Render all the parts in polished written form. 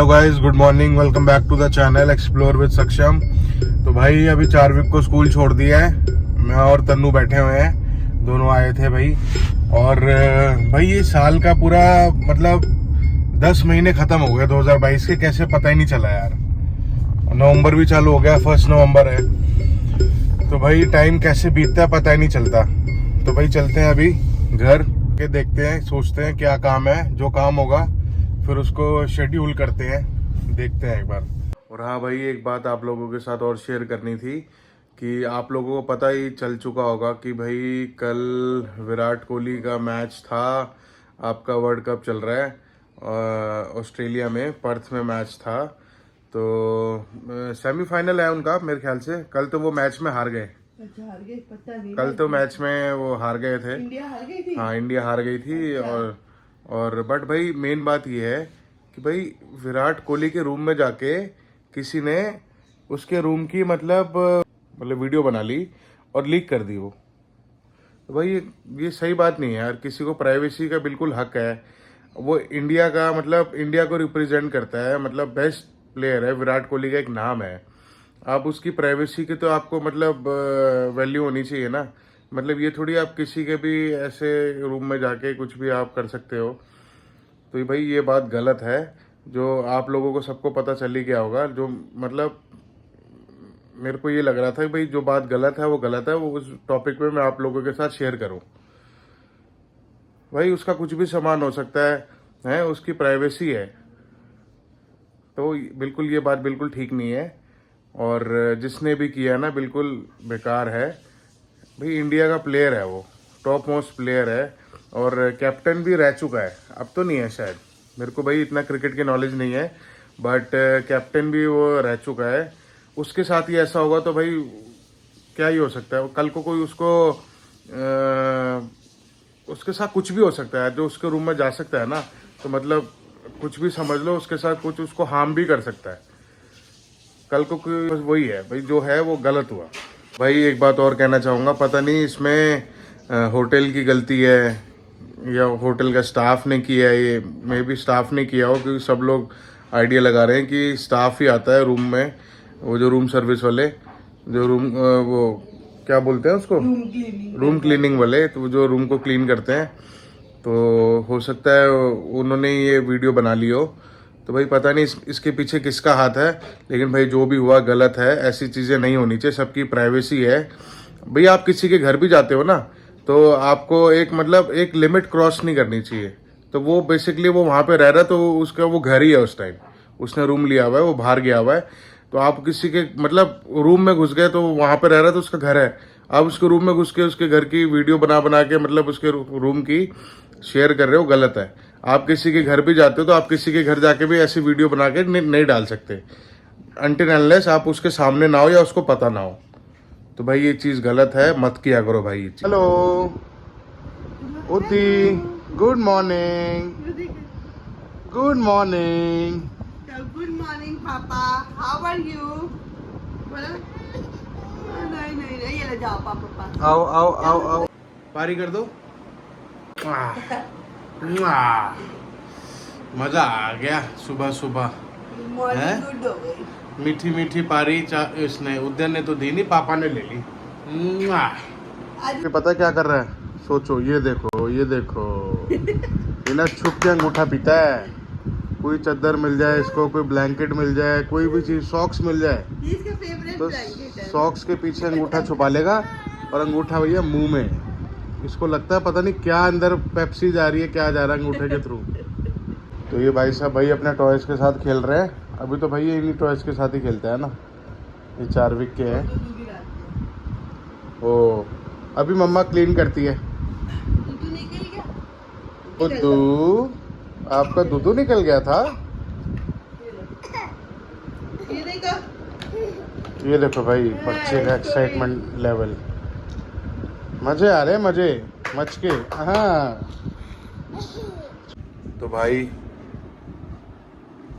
Hello guys, good morning, welcome back to the channel explore with Saksham. तो भाई अभी Chadwick को स्कूल छोड़ दिया है, मैं और तन्नू बैठे हुए हैं, दोनों आए थे भाई। और भाई ये साल का पूरा मतलब 10 महीने खत्म हो गए 2022 के, कैसे पता ही नहीं चला यार। नवंबर भी चालू हो गया, 1 नवंबर है। तो भाई टाइम कैसे बीतता है पता ही नहीं चलता। तो भाई चलते हैं अभी घर के, देखते हैं, सोचते हैं क्या काम है, जो काम होगा फिर उसको शेड्यूल करते हैं, देखते हैं एक बार। और हाँ भाई, एक बात आप लोगों के साथ और शेयर करनी थी कि आप लोगों को पता ही चल चुका होगा कि भाई कल विराट कोहली का मैच था। आपका वर्ल्ड कप चल रहा है ऑस्ट्रेलिया में, पर्थ में मैच था। तो सेमीफाइनल है उनका मेरे ख्याल से। कल तो वो मैच में हार गए। अच्छा, हार गए? पता नहीं। कल तो मैच में वो हार गए थे। इंडिया हार गई थी। हाँ, इंडिया हार गई थी। अच्छा। और बट भाई मेन बात ये है कि भाई विराट कोहली के रूम में जाके किसी ने उसके रूम की मतलब वीडियो बना ली और लीक कर दी वो। तो भाई ये सही बात नहीं है यार, किसी को प्राइवेसी का बिल्कुल हक है। वो इंडिया का मतलब इंडिया को रिप्रेजेंट करता है, मतलब बेस्ट प्लेयर है, विराट कोहली का एक नाम है। आप उसकी प्राइवेसी की तो आपको मतलब वैल्यू होनी चाहिए ना। मतलब ये थोड़ी आप किसी के भी ऐसे रूम में जाके कुछ भी आप कर सकते हो। तो भाई ये बात गलत है, जो आप लोगों को सबको पता चल ही गया होगा। जो मतलब मेरे को ये लग रहा था कि भाई जो बात गलत है वो गलत है, वो उस टॉपिक पे मैं आप लोगों के साथ शेयर करूं। भाई उसका कुछ भी सामान हो सकता है, उसकी प्राइवेसी है। तो बिल्कुल ये बात बिल्कुल ठीक नहीं है, और जिसने भी किया ना बिल्कुल बेकार है। भाई इंडिया का प्लेयर है, वो टॉप मोस्ट प्लेयर है और कैप्टन भी रह चुका है। अब तो नहीं है शायद, मेरे को भाई इतना क्रिकेट की नॉलेज नहीं है, बट कैप्टन भी वो रह चुका है। उसके साथ ही ऐसा होगा तो भाई क्या ही हो सकता है। कल को कोई उसके साथ कुछ भी हो सकता है, जो उसके रूम में जा सकता है ना, तो मतलब कुछ भी समझ लो, उसके साथ कुछ उसको हार्म भी कर सकता है कल को कोई। बस वही है भाई, जो है वो गलत हुआ। भाई एक बात और कहना चाहूँगा, पता नहीं इसमें होटल की गलती है या होटल का स्टाफ ने किया है। ये मे बी स्टाफ ने किया हो, क्योंकि सब लोग आइडिया लगा रहे हैं कि स्टाफ ही आता है रूम में, वो जो रूम सर्विस वाले, जो रूम वो क्या बोलते हैं उसको, रूम क्लीनिंग वाले, तो जो रूम को क्लीन करते हैं। तो हो सकता है उन्होंने ये वीडियो बना ली हो। तो भाई पता नहीं इसके पीछे किसका हाथ है, लेकिन भाई जो भी हुआ गलत है। ऐसी चीज़ें नहीं होनी चाहिए, सबकी प्राइवेसी है। भाई आप किसी के घर भी जाते हो ना, तो आपको एक मतलब एक लिमिट क्रॉस नहीं करनी चाहिए। तो वो बेसिकली वो वहाँ पे रह रहा है, तो उसका वो घर ही है उस टाइम, उसने रूम लिया हुआ है, वो बाहर गया हुआ है। तो आप किसी के मतलब रूम में घुस गए, तो वहाँ पे रह रहा है तो उसका घर है। आप उसके रूम में घुस के उसके घर की वीडियो बना बना के मतलब उसके रूम की शेयर कर रहे हो, गलत है। आप किसी के घर भी जाते हो तो आप किसी के घर जाके भी ऐसी वीडियो बना के नहीं डाल सकते, अनटिल अनलेस आप उसके सामने ना हो या उसको पता ना हो। तो भाई ये चीज़ गलत है, मत किया करो भाई ये चीज़। हेलो उती, good morning. Good morning. Good morning पापा, हाउ आर यू? नहीं नहीं नहीं, ये ले जाओ पापा पास। आओ आओ आओ आओ, पारी कर दो। मजा आ गया सुबह सुबह। मॉर्निंग गुड हो गई। मीठी मीठी पारी इसने उद्यन ने तो दी नहीं, पापा ने ले ली। आज पता क्या कर रहा है? सोचो, ये देखो ये देखो, ये ना छुप के अंगूठा पीता है। कोई चादर मिल जाए इसको, कोई ब्लैंकेट मिल जाए, कोई भी चीज, सॉक्स मिल जाए, ये इसका फेवरेट तो ब्लैंकेट है। सॉक्स के पीछे अंगूठा छुपा लेगा, और अंगूठा भैया मुंह में। इसको लगता है पता नहीं क्या अंदर पेप्सी जा रही है, क्या जा रहा है अंगूठे के थ्रू। तो ये भाई साहब भाई अपने टॉयज के साथ खेल रहे हैं। अभी तो भाई ये इन्हीं टॉयज के साथ ही खेलता है ना। ये चार्विक के है। ओ अभी मम्मा क्लीन करती है। दूधू निकल गया। बुद्धू, आपका दूधू निकल गया था। ये देखो, ये देखो भाई बच्चे का एक्साइटमेंट लेवल, मजे आ रहे हैं, मजे मच के। हाँ तो भाई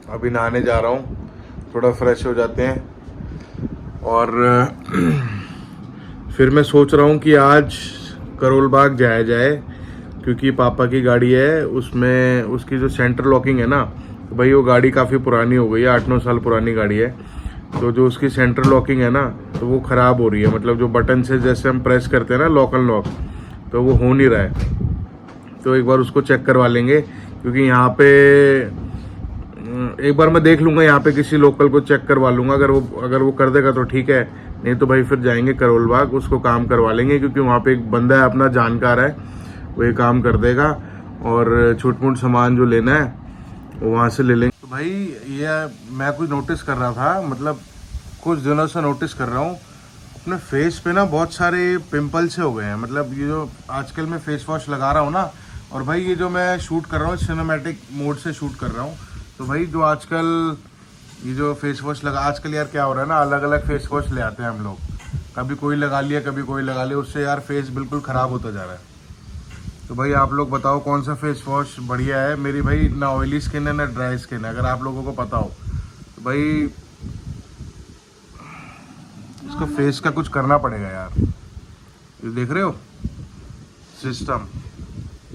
अभी नहाने जा रहा हूँ, थोड़ा फ्रेश हो जाते हैं। और फिर मैं सोच रहा हूँ कि आज करोल बाग जाया जाए, क्योंकि पापा की गाड़ी है, उसमें उसकी जो सेंटर लॉकिंग है ना, तो भाई वो गाड़ी काफ़ी पुरानी हो गई है, 8-9 साल पुरानी गाड़ी है। तो जो उसकी सेंटर लॉकिंग है ना, तो वो ख़राब हो रही है। मतलब जो बटन से जैसे हम प्रेस करते हैं ना लोकल लॉक, तो वो हो नहीं रहा है। तो एक बार उसको चेक करवा लेंगे, क्योंकि यहाँ पे एक बार मैं देख लूँगा, यहाँ पे किसी लोकल को चेक करवा लूँगा। अगर वो कर देगा तो ठीक है, नहीं तो भाई फिर जाएंगे करोल बाग, उसको काम करवा लेंगे, क्योंकि वहाँ पे एक बंदा है अपना जानकार है, वो ये काम कर देगा। और छोट मोट सामान जो लेना है वो वहाँ से ले लेंगे। तो भाई ये मैं कुछ नोटिस कर रहा था, मतलब कुछ दिनों से नोटिस कर रहा हूँ, अपने फेस पे ना बहुत सारे पिंपल से हो गए हैं। मतलब ये जो आजकल मैं फेस वॉश लगा रहा हूँ ना, और भाई ये जो मैं शूट कर रहा हूँ सिनेमैटिक मोड से शूट कर रहा हूँ, तो भाई जो आजकल ये जो फेस वॉश लगा, आजकल यार क्या हो रहा है ना, अलग अलग फेस वॉश ले आते हैं हम लोग, कभी कोई लगा लिया कभी कोई लगा लिया, उससे यार फेस बिल्कुल ख़राब होता जा रहा है। तो भाई आप लोग बताओ कौन सा फेस वॉश बढ़िया है। मेरी भाई ना ऑयली स्किन है ना ड्राई स्किन है, अगर आप लोगों को पता हो तो भाई इसको फेस का कुछ करना पड़ेगा यार। ये देख रहे हो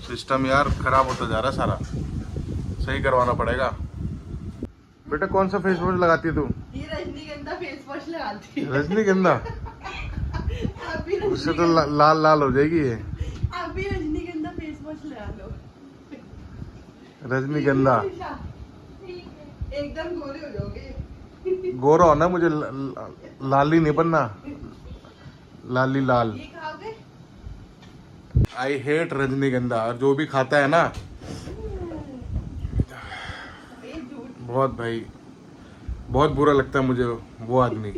सिस्टम यार खराब होता जा रहा है सारा, सही करवाना पड़ेगा। बेटा कौन सा फेस वॉश लगाती है तू? ये रजनीगंधा फेस वॉश लगाती है। रजनीगंधा? आप भी उससे तो लाल लाल हो जाएगी ये। आप भी रजनीगंधा फेस वॉश लगा लो। रजनीगंधा एकदम गोरे हो जाओगे। गोरा होना मुझे, लाली नहीं बनना, लाली लाल। ये खाओगे? आई हेट रजनीगंधा, और जो भी खाता है ना ये झूठ। बहुत भाई बहुत बुरा लगता है मुझे वो आदमी।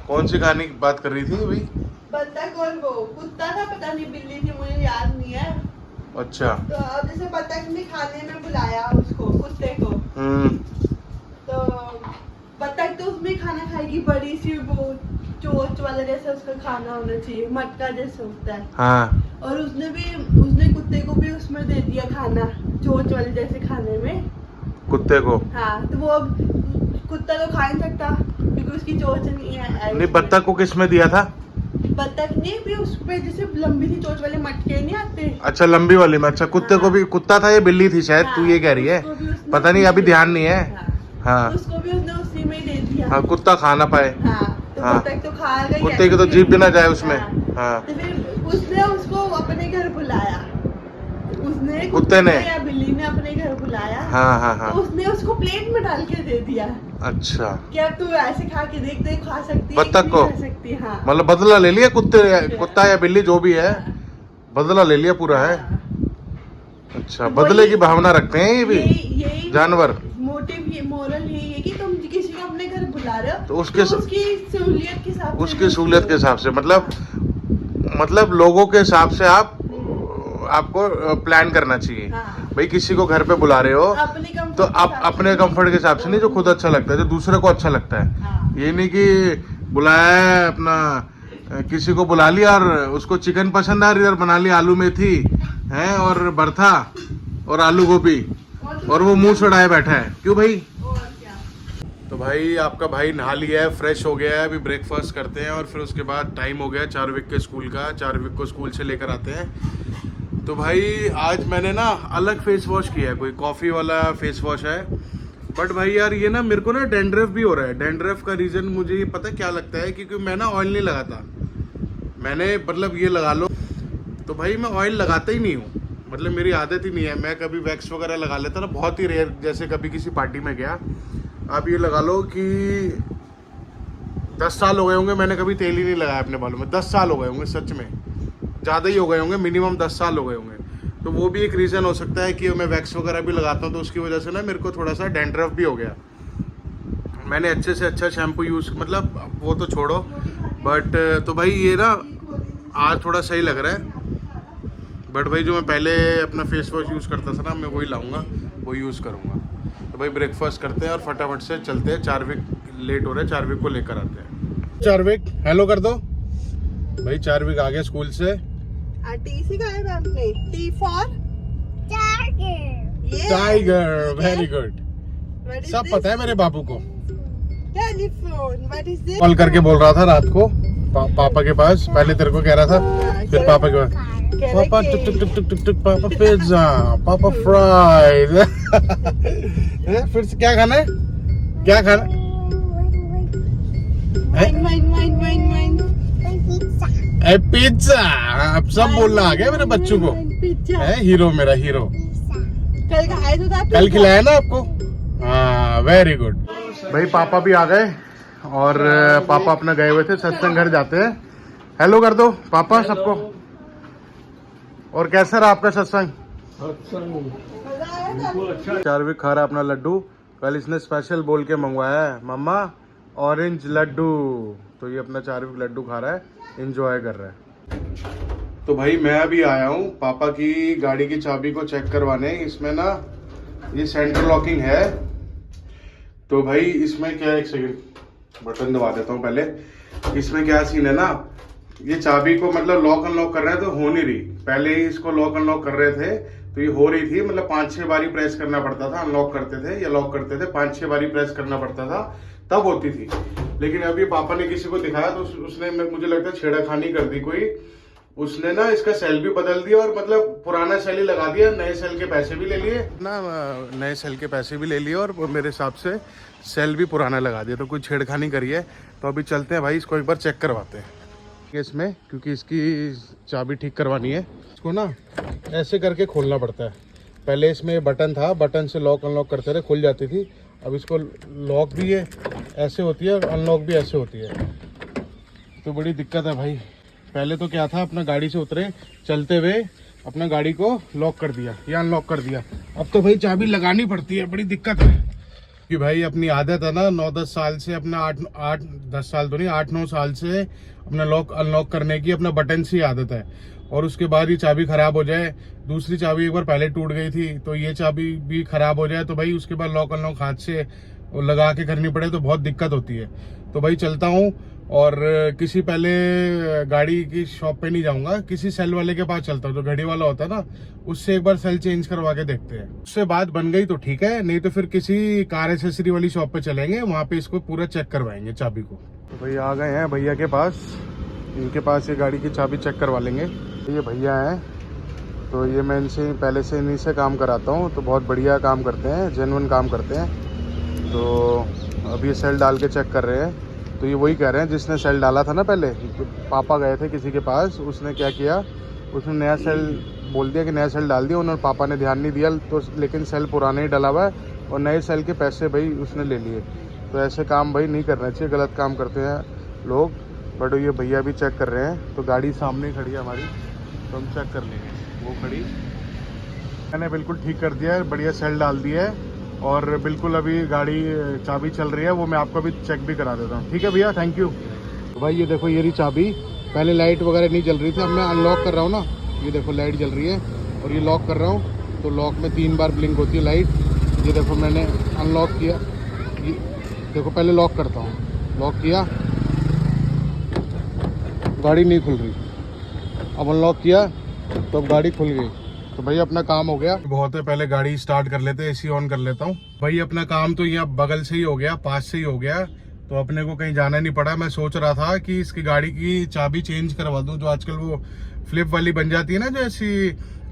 कौन सी कहानी की बात कर रही थी भाई? बत्तख और वो कुत्ता था, पता नहीं बिल्ली थी, मुझे याद नहीं है। अच्छा। तो अब जैसे बत्तख ने खाने में बुलाया उसको, कुत्ते को, तो बत्तख तो उसमें खाना खाएगी, बड़ी सी वो चोंच वाला जैसा उसका खाना होना चाहिए, मटका जैसा होता है। हाँ। और उसने कुत्ते को भी उसमें दे दिया खाना, चोंच वाले जैसे खाने में। कुत्ते को? हाँ, तो वो अब कुत्ता तो खा नहीं सकता क्योंकि उसकी चोंच नहीं है। नहीं, बत्तख को किस में दिया था? बत्तख ने भी उस पे जैसे लंबी सी चोंच वाले मटके नहीं आते। अच्छा, लंबी वाली में। अच्छा, कुत्ते को भी? कुत्ता था या बिल्ली थी शायद? हाँ, तू ये कह रही है? उसको भी उसने पता नहीं, अभी ध्यान नहीं है। हाँ, हाँ। उसको भी उसने उसी में ही दे दिया। हाँ, कुत्ता खा ना पाए। हाँ, तो हाँ। बत्तख तो खाएगा ही। कुत्ते की तो जीभ भी ना जाए उसमें। हाँ। हाँ। तो फिर उसने उसको अपने घर बुलाया, उसने कुत्ते ने या बिल्ली ने अपने घर बुलाया। हाँ हाँ हाँ। तो उसने उसको प्लेट में डाल के दे दिया। अच्छा। क्या तू ऐसे खा के देख, देख खा सकती है? बत्तख को? खा सकती है। हाँ। मतलब बदला ले लिया कुत्ता या बिल्ली जो भी है, बदला ले लिया पूरा है। हाँ। अच्छा, बदले की भावना रखते हैं ये भी यही जानवर। मोटिव ये मोरल यही है कि तुम किसी को अपने घर बुला रहे हो तो उसकी सहूलियत के हिसाब से, उसकी सहूलियत के हिसाब से, मतलब लोगों के हिसाब से आपको प्लान करना चाहिए। हाँ। भाई किसी को घर पे बुला रहे हो तो आप अपने कंफर्ट के हिसाब से नहीं, जो खुद अच्छा लगता है, जो दूसरे को अच्छा लगता है। हाँ। ये नहीं कि बुलाया है अपना, किसी को बुला लिया और उसको चिकन पसंद आ रही, इधर बना लिया आलू मेथी है और भरथा और आलू गोभी, और वो मुंह छुड़ाए बैठा है। क्यों भाई? और क्या? तो भाई आपका भाई नहा लिया है, फ्रेश हो गया है, अभी ब्रेकफास्ट करते हैं और फिर उसके बाद टाइम हो गया चारविक के स्कूल का। चारविक को स्कूल से लेकर आते हैं। तो भाई आज मैंने ना अलग फेस वॉश किया है, कोई कॉफ़ी वाला फेस वॉश है। बट भाई यार ये ना मेरे को ना डैंड्रफ भी हो रहा है। डैंड्रफ का रीज़न मुझे ये पता क्या लगता है, क्योंकि मैं ना ऑयल नहीं लगाता। मैंने मतलब ये लगा लो, तो भाई मैं ऑयल लगाता ही नहीं हूँ, मतलब मेरी आदत ही नहीं है। मैं कभी वैक्स वगैरह लगा लेता ना, बहुत ही रेयर, जैसे कभी किसी पार्टी में गया। आप ये लगा लो कि 10 साल हो गए होंगे मैंने कभी तेल ही नहीं लगाया अपने बालों में। 10 साल हो गए होंगे, सच में ज़्यादा ही हो गए होंगे, मिनिमम 10 साल हो गए होंगे। तो वो भी एक रीज़न हो सकता है कि मैं वैक्स वगैरह भी लगाता हूँ, तो उसकी वजह से ना मेरे को थोड़ा सा डैंड्रफ भी हो गया। मैंने अच्छे से अच्छा शैम्पू यूज़, मतलब वो तो छोड़ो, बट तो भाई ये ना आज थोड़ा सही लग रहा है। बट भाई जो मैं पहले अपना फेस वॉश यूज़ करता था ना, मैं वही लाऊंगा, वही यूज़ करूँगा। तो भाई ब्रेकफास्ट करते हैं और फटाफट से चलते हैं। चारविक लेट हो रहा है, चारविक को लेकर आते हैं। चारविक हेलो कर दो भाई। चारविक आ गया स्कूल से। टी सी कहा है मैम ने? T for tiger, very good. सब पता है मेरे बाबू को। Telephone, what is this? Call करके बोल रहा था रात को पापा के पास, पहले तेरे को कह रहा था, फिर पापा के पास। कह रहे पापा कि- टुक टुक टुक टुक टुक पापा पिज्जा, पापा फ्राइज। फिर से क्या खाना है, क्या खाना है? Wine wine wine wine wine a pizza. अब सब बोलना आ गया मेरे बच्चों को। पिज्जा है हीरो, मेरा हीरो। कल खाया तो था कल खिलाया ना आपको। हाँ वेरी गुड। भाई पापा भी आ गए और पापा अपना गए हुए थे सत्संग, घर जाते हैं। हेलो कर दो पापा सबको। और कैसा रहा आपका सत्संग? चार्विक खा रहा है अपना लड्डू। कल इसने स्पेशल बोल के मंगवाया है, मम्मा ऑरेंज लड्डू। तो ये अपना चार्विक लड्डू खा रहा है, एंजॉय कर रहा है। तो भाई मैं अभी आया हूँ पापा की गाड़ी की चाबी को चेक करवाने। इसमें ना ये सेंटर लॉकिंग है। तो भाई इसमें क्या, एक सेकंड बटन दबा देता हूँ पहले। इसमें क्या सीन है ना, ये चाबी को मतलब लॉक अनलॉक कर रहे हैं तो हो नहीं रही। पहले ही इसको लॉक अनलॉक कर रहे थे तो ये हो रही थी, मतलब 5-6 बारी प्रेस करना पड़ता था। अनलॉक करते थे या लॉक करते थे, 5-6 बारी प्रेस करना पड़ता था तब होती थी। लेकिन अभी पापा ने किसी को दिखाया तो उसने मुझे लगता है छेड़खानी कर दी कोई। उसने ना इसका सेल भी बदल दिया और मतलब पुराना सेल ही लगा दिया, नए सेल के पैसे भी ले लिए ना, नए सेल के पैसे भी ले लिए और मेरे हिसाब से सेल भी पुराना लगा दिया। तो कोई छेड़खानी करी है। तो अभी चलते हैं भाई, इसको एक बार चेक करवाते हैं इसमें, क्योंकि इसकी चाबी ठीक करवानी है। इसको ना ऐसे करके खोलना पड़ता है। पहले इसमें बटन था, बटन से लॉक अनलॉक करते रहे, खुल जाती थी। अब इसको लॉक भी है ऐसे होती है और अनलॉक भी ऐसे होती है। तो बड़ी दिक्कत है भाई। पहले तो क्या था, अपना गाड़ी से उतरे, चलते हुए अपना गाड़ी को लॉक कर दिया या अनलॉक कर दिया। अब तो भाई चाबी लगानी पड़ती है, बड़ी दिक्कत है। कि भाई अपनी आदत है ना 9-10 साल से, अपना 8-10 साल तो नहीं, 8-9 साल से अपना लॉक अनलॉक करने की अपना बटन से आदत है। और उसके बाद ये चाबी खराब हो जाए, दूसरी चाबी एक बार पहले टूट गई थी तो ये चाबी भी खराब हो जाए तो भाई उसके बाद लॉक अनलॉक हाथ से लगा के करनी पड़े तो बहुत दिक्कत होती है। तो भाई चलता हूँ और किसी पहले गाड़ी की शॉप पे नहीं जाऊंगा, किसी सेल वाले के पास चलता हूँ, जो घड़ी वाला होता है ना, उससे एक बार सेल चेंज करवा के देखते हैं। उससे बात बन गई तो ठीक है, नहीं तो फिर किसी कार एक्सेसरी वाली शॉप पे चलेंगे, वहां पे इसको पूरा चेक करवाएंगे चाबी को। तो भैया आ गए हैं भैया के पास, इनके पास ये गाड़ी की चाबी चेक करवा लेंगे। ये भैया हैं, तो ये मैं इनसे पहले से इन्हीं से काम कराता हूँ, तो बहुत बढ़िया काम करते हैं, जेन्युइन काम करते हैं। तो अभी ये सेल डाल के चेक कर रहे हैं। तो ये वही कह रहे हैं जिसने सेल डाला था ना पहले, पापा गए थे किसी के पास, उसने क्या किया, उसने नया सेल बोल दिया कि नया सेल डाल दिया उन्होंने, पापा ने ध्यान नहीं दिया तो, लेकिन सेल पुराना ही डला हुआ है और नए सेल के पैसे भाई उसने ले लिए। तो ऐसे काम भाई नहीं करना चाहिए, गलत काम करते हैं लोग। बट ये भैया भी चेक कर रहे हैं। तो गाड़ी सामने खड़ी है हमारी, तो हम चेक कर लेंगे। वो खड़ी, मैंने बिल्कुल ठीक कर दिया है, बढ़िया सेल डाल दिया है और बिल्कुल अभी गाड़ी चाबी चल रही है, वो मैं आपको अभी चेक भी करा देता हूँ। ठीक है भैया, थैंक यू। तो भाई ये देखो ये रही चाबी, पहले लाइट वगैरह नहीं जल रही थी, अब मैं अनलॉक कर रहा हूँ ना, ये देखो लाइट जल रही है और ये लॉक कर रहा हूँ तो लॉक में 3 बार ब्लिंक होती है लाइट। ये देखो मैंने अनलॉक किया, ये देखो पहले लॉक करता हूँ, लॉक किया, गाड़ी नहीं खुल रही, अब अनलॉक किया तो अब गाड़ी खुल गई। तो भाई अपना काम हो गया। बहुत है, पहले गाड़ी स्टार्ट कर लेते हैं, एसी ऑन कर लेता हूँ। भाई अपना काम तो यहाँ बगल से ही हो गया, पास से ही हो गया, तो अपने को कहीं जाना नहीं पड़ा। मैं सोच रहा था कि इसकी गाड़ी की चाबी चेंज करवा दूं, जो आजकल वो फ्लिप वाली बन जाती है ना,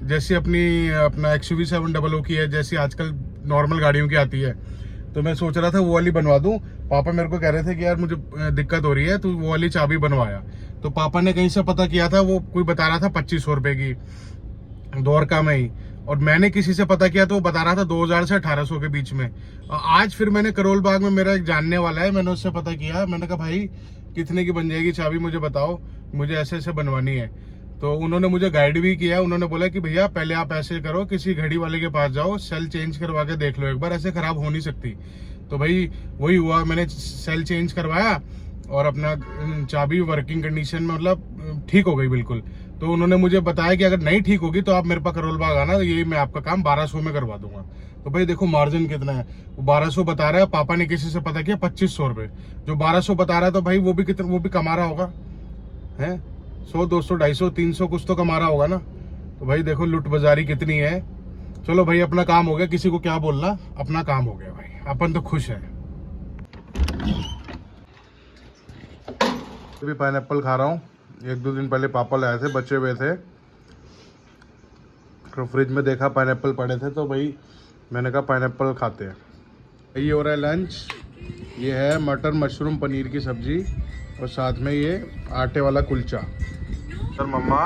जैसी अपना XUV 700 की है, जैसी आजकल नॉर्मल गाड़ियों की आती है। तो मैं सोच रहा था वो वाली बनवा दूं। पापा मेरे को कह रहे थे कि यार मुझे दिक्कत हो रही है, तो वो वाली चाबी बनवाया। तो पापा ने कहीं से पता किया था, वो कोई बता रहा था 2500 रुपए की, द्वारका में ही। और मैंने किसी से पता किया तो वो बता रहा था 2000 से 1800 के बीच में। आज फिर मैंने करोल बाग में मेरा एक जानने वाला है, मैंने उससे पता किया, मैंने कहा भाई कितने की बन जाएगी चाबी, मुझे बताओ, मुझे ऐसे ऐसे बनवानी है। तो उन्होंने मुझे गाइड भी किया, उन्होंने बोला कि भैया पहले आप ऐसे करो, किसी घड़ी वाले के पास जाओ, सेल चेंज करवा के देख लो एक बार, ऐसे खराब हो नहीं सकती। तो भाई वही हुआ, मैंने सेल चेंज करवाया और अपना चाबी वर्किंग कंडीशन में, मतलब ठीक हो गई बिल्कुल। तो उन्होंने मुझे बताया कि अगर नहीं ठीक होगी तो आप मेरे पास करोल बाग आना, तो ये मैं आपका काम 1200 में करवा दूंगा। तो भाई देखो मार्जिन कितना है, वो 1200 बता रहा है, पापा ने किसी से पता किया 2500 रुपए, जो 1200 बता रहा है, तो भाई वो भी कमा रहा होगा, है 100, 200, 250, 300 कुछ तो कमा रहा होगा ना। तो भाई देखो लुट बाजारी कितनी है। चलो भाई अपना काम हो गया, किसी को क्या बोलना, अपना काम हो गया भाई, अपन तो खुश है। अभी पाइनएप्पल खा रहा हूँ, 1-2 दिन पहले पापा लाए थे, बचे हुए थे, तो फ्रिज में देखा पाइनएप्पल पड़े थे तो भाई मैंने कहा पाइनएप्पल खाते हैं। ये हो रहा है लंच। ये है मटर मशरूम पनीर की सब्जी और साथ में ये आटे वाला कुलचा। सर मम्मा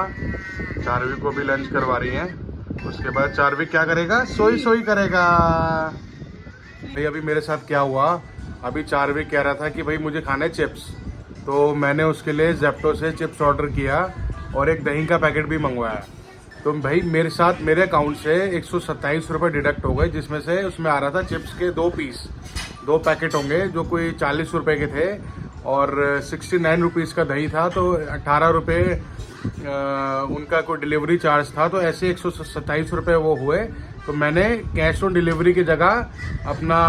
चारवी को भी लंच करवा रही हैं। उसके बाद चारवी क्या करेगा? सोई सोई करेगा। भाई अभी मेरे साथ क्या हुआ, अभी चारवी कह रहा था कि भाई मुझे खाना है चिप्स, तो मैंने उसके लिए जेप्टो से चिप्स ऑर्डर किया और एक दही का पैकेट भी मंगवाया। तो भाई मेरे साथ मेरे अकाउंट से 127 रुपये डिडक्ट हो गए, जिसमें से उसमें आ रहा था चिप्स के 2 पीस, 2 पैकेट होंगे जो कोई 40 रुपये के थे और 69 रुपीज़ का दही था, तो 18 रुपये उनका कोई डिलीवरी चार्ज था, तो ऐसे 127 रुपये वो हुए। तो मैंने कैश ऑन डिलीवरी की जगह अपना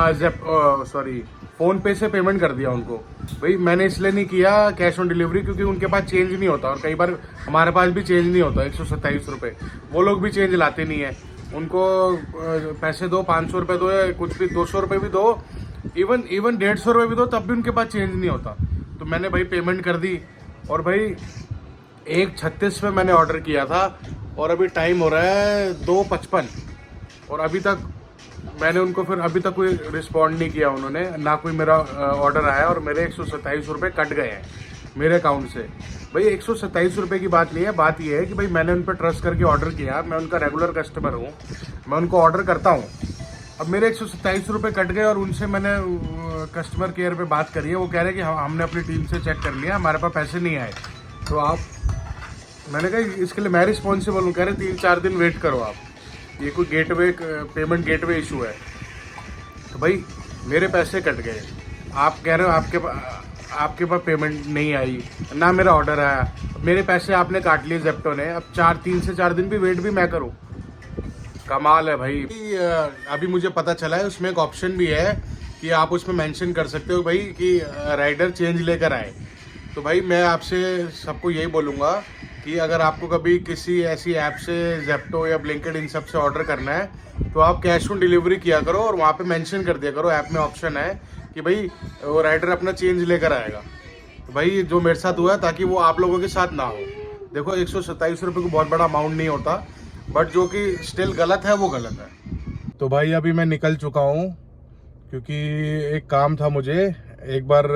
फ़ोन पे से पेमेंट कर दिया उनको। भाई मैंने इसलिए नहीं किया कैश ऑन डिलीवरी क्योंकि उनके पास चेंज नहीं होता और कई बार हमारे पास भी चेंज नहीं होता। 127 रुपये वो लोग भी चेंज लाते नहीं है, उनको पैसे दो, 500 रुपये दो या कुछ भी 200 रुपये भी दो, इवन 150 रुपये भी दो, तब भी उनके पास चेंज नहीं होता। तो मैंने भाई पेमेंट कर दी और भाई 1:36 पे मैंने ऑर्डर किया था और अभी टाइम हो रहा है 2:55 और अभी तक मैंने उनको फिर अभी तक कोई रिस्पॉन्ड नहीं किया उन्होंने, ना कोई मेरा ऑर्डर आया और मेरे 127 रुपये कट गए हैं मेरे अकाउंट से। भाई 127 रुपये की बात नहीं है, बात यह है कि भाई मैंने उन पर ट्रस्ट करके ऑर्डर किया, मैं उनका रेगुलर कस्टमर हूँ, मैं उनको ऑर्डर करता हूँ। अब मेरे 127 रुपये कट गए और उनसे मैंने कस्टमर केयर पे बात करी है, वो कह रहे हैं कि हमने अपनी टीम से चेक कर लिया, हमारे पास पैसे नहीं आए। तो आप, मैंने कहा इसके लिए मैं रिस्पॉन्सिबल हूँ। कह रहे 3-4 दिन वेट करो आप, ये कोई पेमेंट गेटवे इशू है। तो भाई मेरे पैसे कट गए, आप कह रहे हो आपके पास पेमेंट नहीं आई, ना मेरा ऑर्डर आया, मेरे पैसे आपने काट लिए जेप्टो ने, अब 3 से 4 दिन भी वेट भी मैं करूं? कमाल है भाई। अभी मुझे पता चला है उसमें एक ऑप्शन भी है कि आप उसमें मेंशन कर सकते हो भाई कि राइडर चेंज लेकर आए। तो भाई मैं आपसे सबको यही बोलूँगा कि अगर आपको कभी किसी ऐसी ऐप से जेप्टो या ब्लिंकिट इन सब से ऑर्डर करना है तो आप कैश ऑन डिलीवरी किया करो और वहाँ पे मेंशन कर दिया करो, ऐप में ऑप्शन है कि भाई वो राइडर अपना चेंज लेकर आएगा। तो भाई जो मेरे साथ हुआ है ताकि वो आप लोगों के साथ ना हो। देखो 127 रुपये को बहुत बड़ा अमाउंट नहीं होता, बट जो कि स्टिल गलत है वो गलत है। तो भाई अभी मैं निकल चुका हूँ क्योंकि एक काम था मुझे, एक बार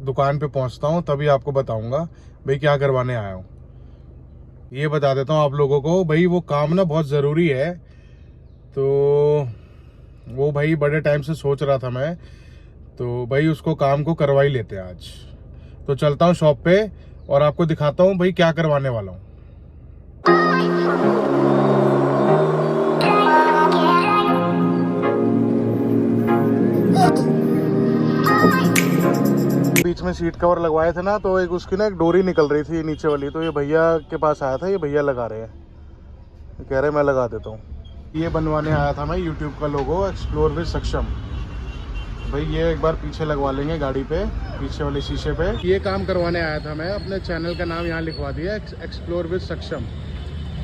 दुकान पे पहुँचता हूँ तभी आपको बताऊँगा भाई क्या करवाने आया हूँ। ये बता देता हूँ आप लोगों को, भाई वो काम ना बहुत ज़रूरी है, तो वो भाई बड़े टाइम से सोच रहा था मैं, तो भाई उसको काम को करवा ही लेते हैं आज। तो चलता हूँ शॉप पे और आपको दिखाता हूँ भाई क्या करवाने वाला हूँ। बीच में सीट कवर लगवाए थे ना, तो एक उसकी ना एक डोरी निकल रही थी नीचे वाली, तो ये भैया के पास आया था, ये भैया लगा रहे हैं, कह रहे मैं लगा देता हूँ। ये बनवाने आया था मैं यूट्यूब का लोगो, एक्सप्लोर विद सक्षम। भाई ये एक बार पीछे लगवा लेंगे गाड़ी पे, पीछे वाले शीशे पे। ये काम करवाने आया था मैं, अपने चैनल का नाम यहाँ लिखवा दिया, एक्सप्लोर विद सक्षम।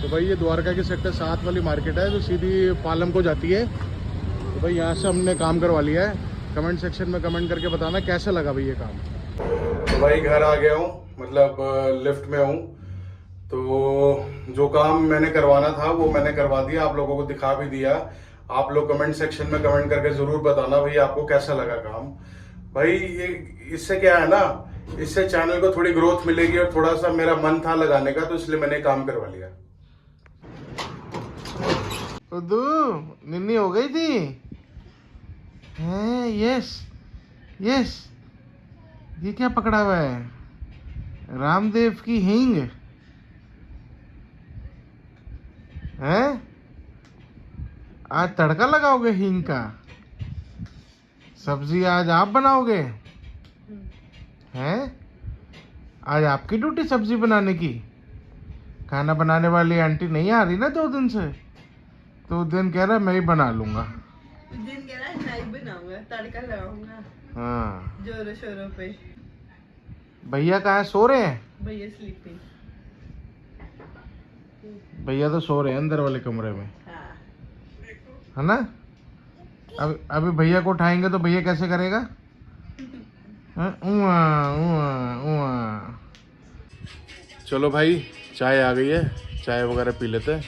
तो भाई ये द्वारका की सेक्टर 7 वाली मार्केट है जो सीधी पालम को जाती है। तो भाई यहाँ से हमने काम करवा लिया है। कमेंट सेक्शन में कमेंट करके बताना कैसा लगा भाई ये काम। तो भाई घर आ गया हूँ, मतलब लिफ्ट में हूँ, तो जो काम मैंने करवाना था वो मैंने करवा दिया, आप लोगों को दिखा भी दिया। आप लोग कमेंट सेक्शन में कमेंट करके जरूर बताना भाई आपको कैसा लगा काम। भाई ये इससे क्या है ना, इससे चैनल को थोड़ी ग्रोथ मिलेगी और थोड़ा सा मेरा मन था लगाने का, तो इसलिए मैंने काम करवा लिया। निन्नी हो गई थी। यस यस, ये क्या पकड़ा हुआ है? रामदेव की हींग है। आज तड़का लगाओगे हींग का? सब्जी आज आप बनाओगे? हैं? आज आपकी ड्यूटी सब्जी बनाने की? खाना बनाने वाली आंटी नहीं आ रही ना 2 दिन से, तो दिन कह रहा मैं ही बना लूंगा। दिन कह रहा है मैं ही बनाऊंगा, तड़का लगाऊंगा। हाँ, जोरों शोरों पे। भैया कहाँ है? सो रहे हैं? भैया स्लीपिंग। भैया तो सो रहे हैं अंदर वाले कमरे में, हाँ। है ना? अभी भैया को उठाएंगे तो भैया कैसे करेगा? उआ, उआ, उआ। चलो भाई चाय आ गई है, चाय वगैरह पी लेते हैं।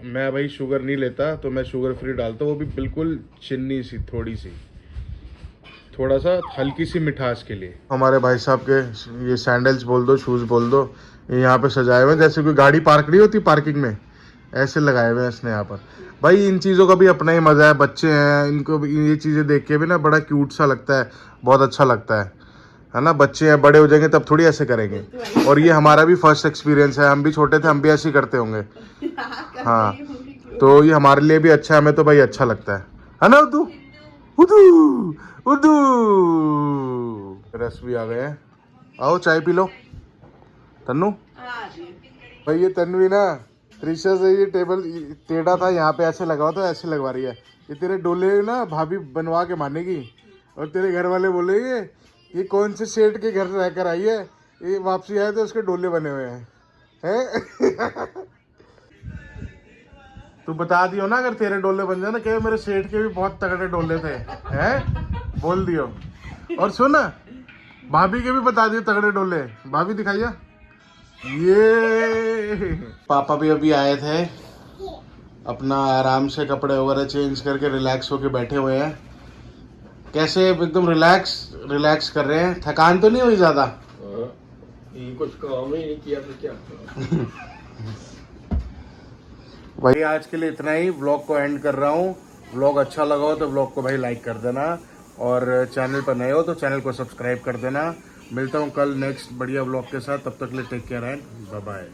मैं भाई शुगर नहीं लेता, तो मैं शुगर फ्री डालता हूँ, वो भी बिल्कुल चिन्नी सी, थोड़ी सी, थोड़ा सा हल्की सी मिठास के लिए। हमारे भाई साहब के ये सैंडल्स बोल दो, शूज़ बोल दो, ये यहाँ पे सजाए हुए हैं जैसे कोई गाड़ी पार्क नहीं होती पार्किंग में, ऐसे लगाए हुए हैं इसने यहाँ पर। भाई इन चीज़ों का भी अपना ही मज़ा है, बच्चे हैं, इनको भी ये चीज़ें देख के भी ना बड़ा क्यूट सा लगता है, बहुत अच्छा लगता है ना। बच्चे हैं, बड़े हो जाएंगे तब थोड़ी ऐसे करेंगे। और ये हमारा भी फर्स्ट एक्सपीरियंस है, हम भी छोटे थे, हम भी ऐसे ही करते होंगे। हाँ, तो ये हमारे लिए भी अच्छा है, हमें तो भाई अच्छा लगता है ना। उदू उदू उदू, रस भी आ गए हैं, आओ चाय पी लो। तन्नू भाई, ये तन्वी ना त्रिशा से ये टेबल टेढ़ा था, यहाँ पे ऐसे लगाओ तो ऐसे लगवा रही है। ये तेरे डोले ना भाभी बनवा के मानेगी, और तेरे घर वाले बोलेंगे ये कौन से सेठ के घर रहकर आई है, ये वापसी आए तो उसके डोले बने हुए हैं। तू बता दियो ना, अगर तेरे डोले बन जाए ना, क्या मेरे सेठ के भी बहुत तगड़े डोले थे, हैं बोल दियो। और सुन, भाभी के भी बता दियो तगड़े डोले, भाभी दिखाइए। ये पापा भी अभी आए थे, अपना आराम से कपड़े वगैरह चेंज करके रिलैक्स होके बैठे हुए हैं। कैसे एकदम रिलैक्स कर रहे हैं, थकान तो नहीं हुई ज्यादा? कुछ काम ही नहीं किया तो क्या। भाई आज के लिए इतना ही, व्लॉग को एंड कर रहा हूँ। व्लॉग अच्छा लगा हो तो व्लॉग को भाई लाइक कर देना, और चैनल पर नए हो तो चैनल को सब्सक्राइब कर देना। मिलता हूँ कल नेक्स्ट बढ़िया व्लॉग के साथ, तब तक के लिए take care and bye bye.